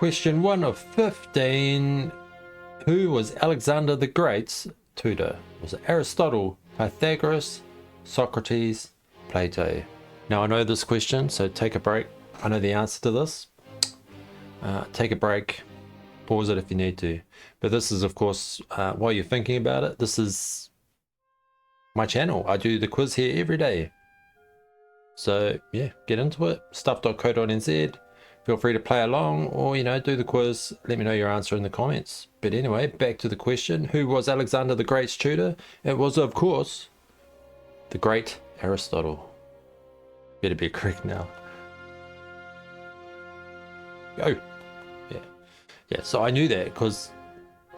Question 1 of 15. Who was Alexander the Great's tutor? Was it Aristotle, Pythagoras, Socrates, Plato? Now I know this question, so take a break. I know the answer to this. Take a break, pause it if you need to. But this is, of course, while you're thinking about it, this is my channel. I do the quiz here every day. So yeah, get into it. Stuff.co.nz. Feel free to play along or, do the quiz. Let me know your answer in the comments. But anyway, back to the question. Who was Alexander the Great's tutor? It was, of course, the great Aristotle. Better be correct now. Go. Yeah, so I knew that because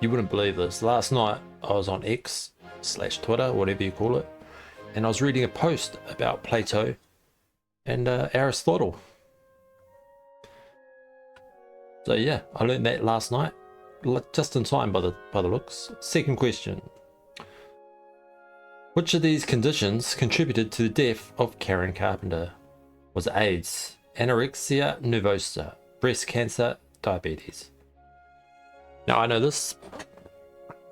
you wouldn't believe this. Last night I was on X/Twitter, whatever you call it, and I was reading a post about Plato and Aristotle. So yeah, I learned that last night, just in time by the looks. Second question. Which of these conditions contributed to the death of Karen Carpenter? Was it AIDS, anorexia nervosa, breast cancer, diabetes? Now I know this.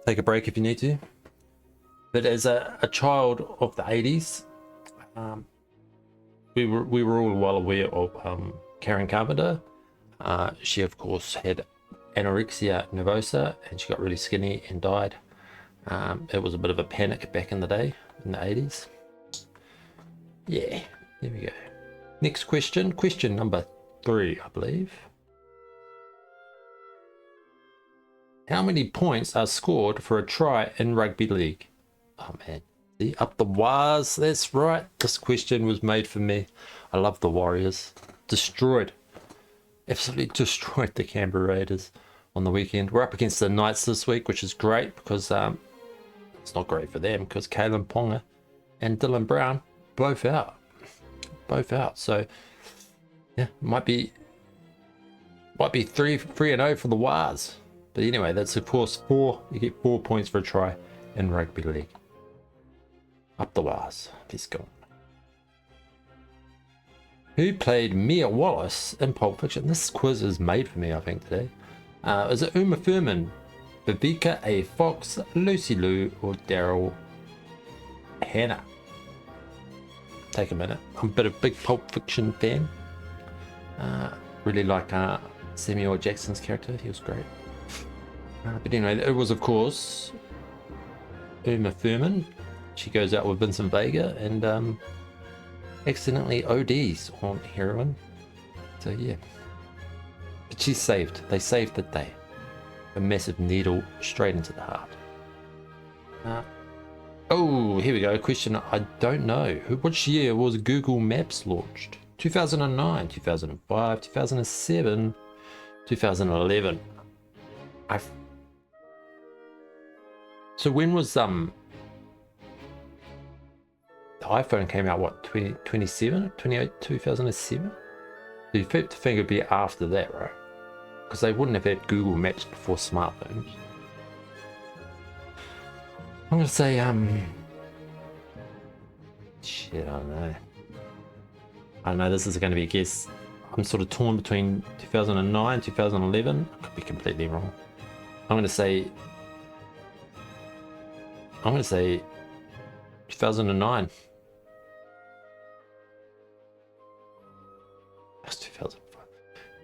Take a break if you need to. But as a child of the 80s, we were all well aware of Karen Carpenter. She of course had anorexia nervosa and she got really skinny and died. It was a bit of a panic back in the day, in the 80s. Yeah, there we go. Next question, question number 3, I believe. How many points are scored for a try in rugby league? Oh man, see, up the Wars, that's right. This question was made for me. I love the Warriors. Absolutely destroyed the Canberra Raiders on the weekend. We're up against the Knights this week, which is great because it's not great for them because Kalen Ponga and Dylan Brown both out. So yeah, might be 3-0 for the Wars. But anyway, that's of course 4. You get 4 points for a try in rugby league. Up the Wars. Let's go. Who played Mia Wallace in Pulp Fiction? This quiz is made for me, I think, today. Is it Uma Thurman, Vivica A. Fox, Lucy Liu, or Daryl Hannah? Take a minute. I'm a big Pulp Fiction fan. Really like Samuel Jackson's character. He was great. But anyway, it was, of course, Uma Thurman. She goes out with Vincent Vega and accidentally ODs on heroin. So yeah. But she's saved. They saved the day. A massive needle straight into the heart. Oh, here we go. Question I don't know. Which year was Google Maps launched? 2009, 2005, 2007, 2011. So when was the iPhone came out, what, 2027, 2007? So you have to think it'd be after that, right? Because they wouldn't have had Google Maps before smartphones. I'm gonna say shit, I don't know, this is gonna be a guess. I'm sort of torn between 2009, 2011. I could be completely wrong. I'm gonna say 2009. That's 2005.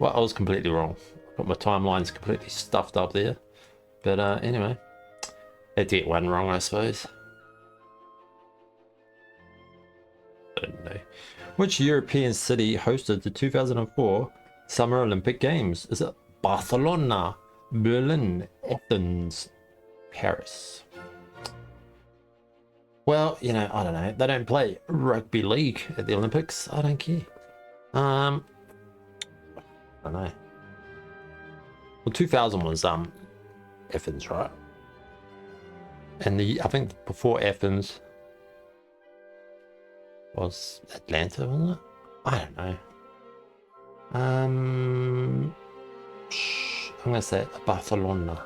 Well, I was completely wrong. Got my timelines completely stuffed up there. But anyway, had to get one wrong, I suppose. I don't know. Which European city hosted the 2004 Summer Olympic Games? Is it Barcelona, Berlin, Athens, Paris? Well, I don't know. They don't play rugby league at the Olympics. I don't care. I don't know. Well, 2000 was Athens, right? And I think before Athens was Atlanta, wasn't it? I don't know. I'm gonna say Barcelona.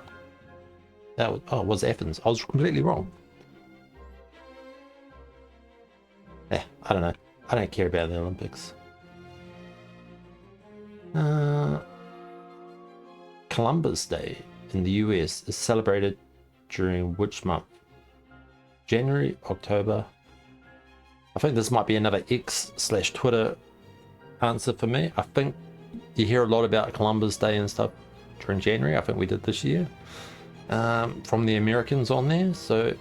It was Athens. I was completely wrong. Yeah, I don't know. I don't care about the Olympics. Columbus Day in the US is celebrated during which month? January, October? I think this might be another X/Twitter answer for me. I think you hear a lot about Columbus Day and stuff during January. I think we did this year from the Americans on there. So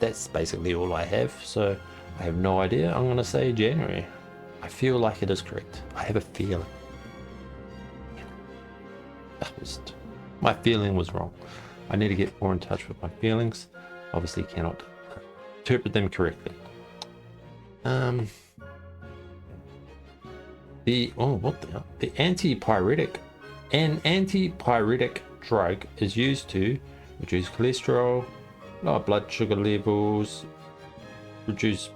that's basically all I have. So I have no idea. I'm going to say January. I feel like it is correct. I have a feeling. My feeling was wrong. I need to get more in touch with my feelings. Obviously cannot interpret them correctly. The antipyretic. An antipyretic drug is used to reduce cholesterol, lower blood sugar levels, reduce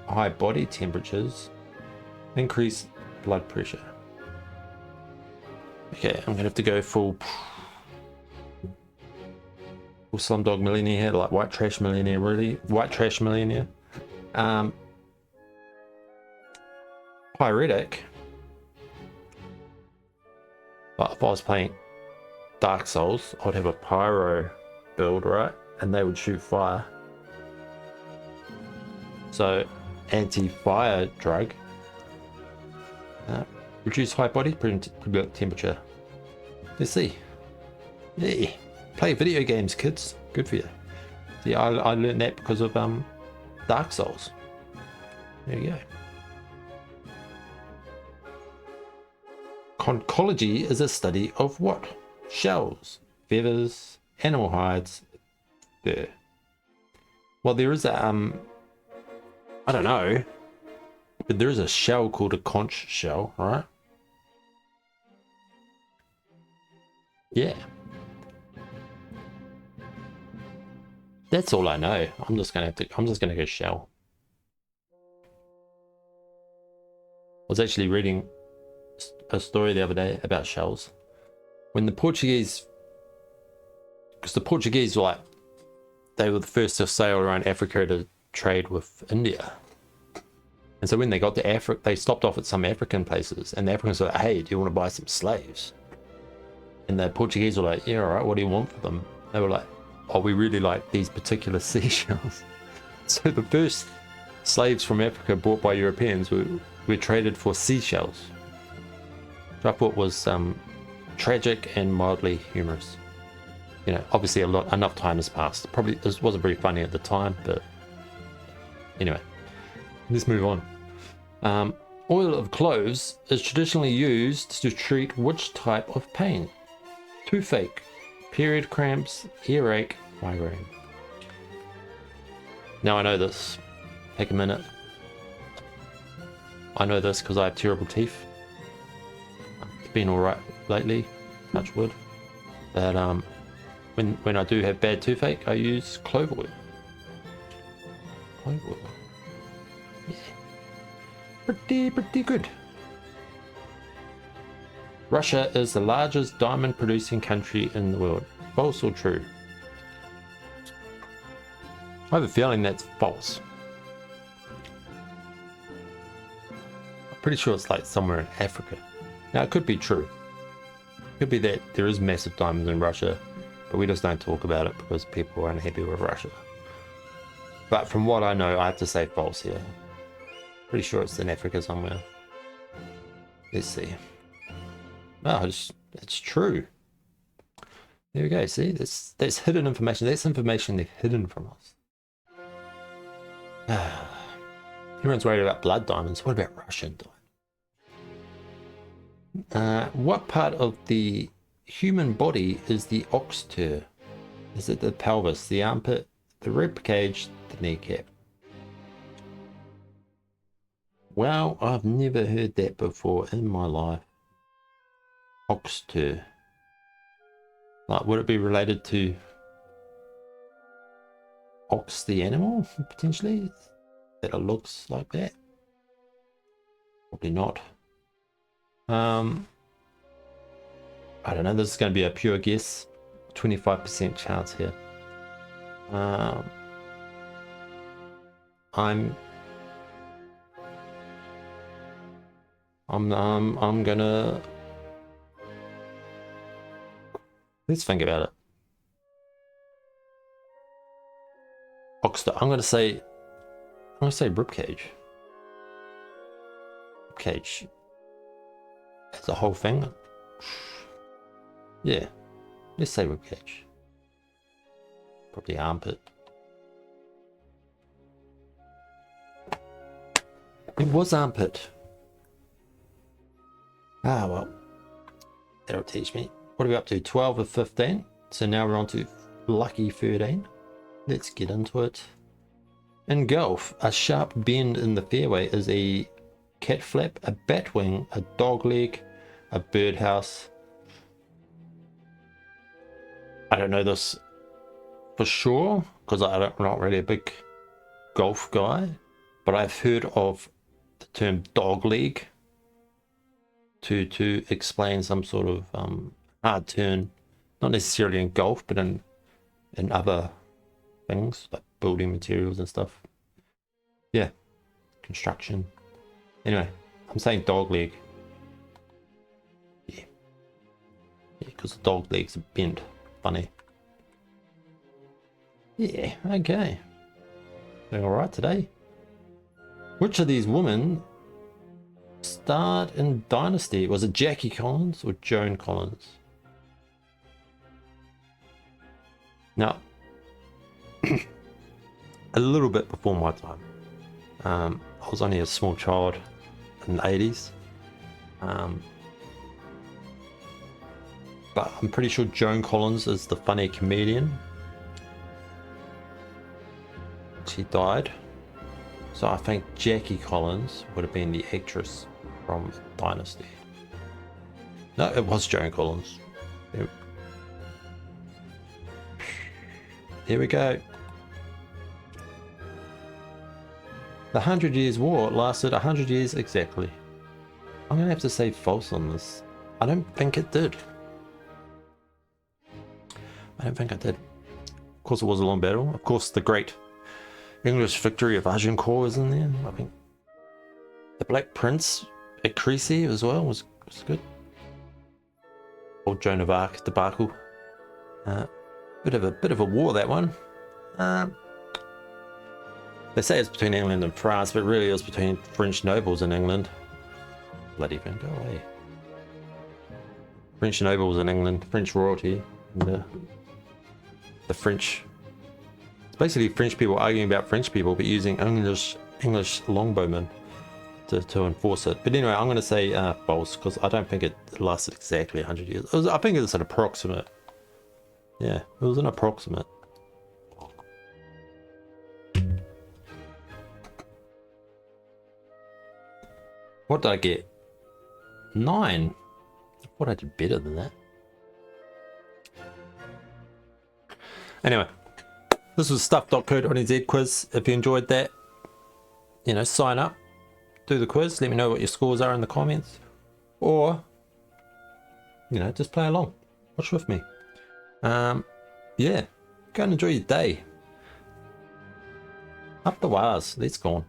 high body temperatures, increase blood pressure. Okay, I'm gonna have to go full Slumdog Millionaire here, like White Trash Millionaire, really. White Trash Millionaire. Pyretic. But if I was playing Dark Souls, I'd have a pyro build, right? And they would shoot fire. So, anti-fire drug. Reduce high body temperature. Let's see. Yeah. Play video games, kids. Good for you. See, I learned that because of Dark Souls. There you go. Conchology is a study of what? Shells, feathers, animal hides, fur. Well, there is a I don't know, but there is a shell called a conch shell, right? Yeah. That's all I know. I'm just gonna go shell. I was actually reading a story the other day about shells. When the Portuguese, because the Portuguese were they were the first to sail around Africa to trade with India. And so when they got to Africa, they stopped off at some African places, and the Africans were like, hey, do you want to buy some slaves? And the Portuguese were like, yeah, all right, what do you want for them? They were like, oh, we really like these particular seashells. So the first slaves from Africa bought by Europeans were traded for seashells. Which I thought was tragic and mildly humorous. You know, obviously enough time has passed. Probably this wasn't very funny at the time, but anyway, let's move on. Oil of cloves is traditionally used to treat which type of pain? Toothache, period cramps, earache, migraine. Now I know this. Take a minute. I know this because I have terrible teeth. It's been alright lately, touch wood. But when I do have bad toothache, I use clove oil. Clove oil. Yeah. Pretty good. Russia is the largest diamond producing country in the world. False or true? I have a feeling that's false. I'm pretty sure it's like somewhere in Africa. Now it could be true. It could be that there is massive diamonds in Russia, but we just don't talk about it because people are unhappy with Russia. But from what I know, I have to say false here. Pretty sure it's in Africa somewhere. Let's see. Oh, it's true. There we go. See, that's hidden information. That's information they've hidden from us. Everyone's worried about blood diamonds. What about Russian diamonds? What part of the human body is the oxter? Is it the pelvis, the armpit, the rib cage, the kneecap? Well, I've never heard that before in my life. Oxter. Like, would it be related to ox the animal, potentially? That it looks like that? Probably not. I don't know, this is going to be a pure guess. 25% chance here. I'm gonna Let's think about it. Oxter. I'm gonna say ribcage. Ribcage. As a whole thing. Yeah. Let's say ribcage. Probably armpit. It was armpit. Ah, well. That'll teach me. What are we up to? 12 of 15. So now we're on to lucky 13. Let's get into it. In golf, a sharp bend in the fairway is a cat flap, a bat wing, a dog leg, a birdhouse. I don't know this for sure because I'm not really a big golf guy, but I've heard of the term dog leg to explain some sort of hard turn, not necessarily in golf, but in other things like building materials and stuff. Yeah, construction. Anyway, I'm saying dog leg. Yeah, because the dog legs are bent. Funny. Yeah, okay. Doing alright today. Which of these women starred in Dynasty? Was it Jackie Collins or Joan Collins? Now, a little bit before my time. I was only a small child in the 80s. But I'm pretty sure Joan Collins is the funny comedian. She died. So I think Jackie Collins would have been the actress from Dynasty. No, it was Joan Collins. Here we go. The 100 Years' War lasted 100 years exactly. I'm going to have to say false on this. I don't think it did. I don't think it did. Of course it was a long battle. Of course the great English victory of Agincourt is in there. I think the Black Prince at Crecy as well was good. Old Joan of Arc debacle. Bit of a war, that one. They say it's between England and France, but really it was between French nobles in England. Bloody thing, go away. French nobles in England, French royalty, and the French. It's basically French people arguing about French people, but using English longbowmen to enforce it. But anyway, I'm going to say false, because I don't think it lasted exactly 100 years. I think it's an approximate. Yeah, it was an approximate. What did I get? 9. I thought I did better than that. Anyway, this was stuff.co.nz quiz. If you enjoyed that, sign up, do the quiz, let me know what your scores are in the comments, or just play along, watch with me. Yeah, go and enjoy your day. Up the wires, let's go on.